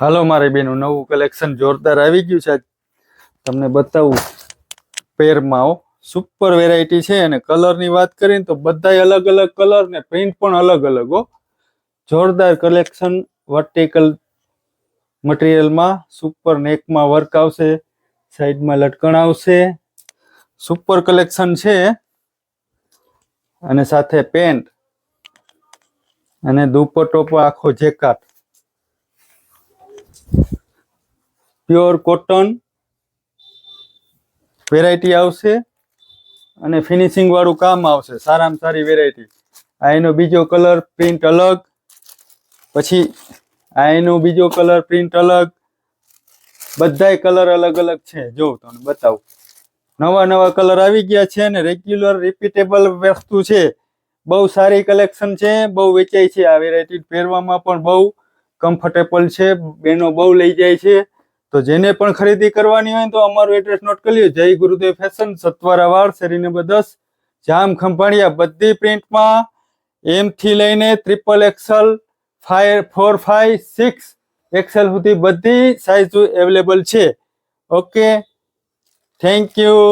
હાલો મારી બેનું નવું કલેક્શન જોરદાર આવી ગયું છે. તમને બતાવું પેરમાં સુપર વેરાયટી છે. અને કલરની વાત કરીને તો બધાય અલગ અલગ કલર ને પ્રિન્ટ પણ અલગ અલગ હો. જોરદાર કલેક્શન વર્ટિકલ મટીરિયલમાં સુપર નેકમાં વર્ક આવશે, સાઈડમાં લટકણ આવશે, સુપર કલેક્શન છે. અને સાથે પેન્ટ અને દુપટ્ટો પણ આખો જેકાટ પ્યોર કોટન વેરાયટી આવશે અને ફિનિશિંગ વાળું કામ આવશે. સારામાં સારી વેરાયટી. આ એનો બીજો કલર પ્રિન્ટ અલગ, પછી આ એનો બીજો કલર પ્રિન્ટ અલગ, બધાય કલર અલગ અલગ છે. જો તમને બતાવું, નવા નવા કલર આવી ગયા છે અને રેગ્યુલર રિપીટેબલ વસ્તુ છે. બહુ સારી કલેક્શન છે, બહુ વેચાય છે. આ વેરાયટી પહેરવામાં પણ બહુ કમ્ફર્ટેબલ છે, બેનો બહુ લઈ જાય છે. તો જેને પણ ખરીદી કરવાની હોય તો અમારું એડ્રેસ નોટ કરી લ્યો. જય ગુરુદેવ ફેશન, સતવારા વાડ, શેરી નંબર 10, જામ ખંભાળિયા. બધી પ્રિન્ટમાં એમ થી લઈને XXL 4, 5, 6 XL સુધી બધી સાઈઝ અવેલેબલ છે. Okay, thank you.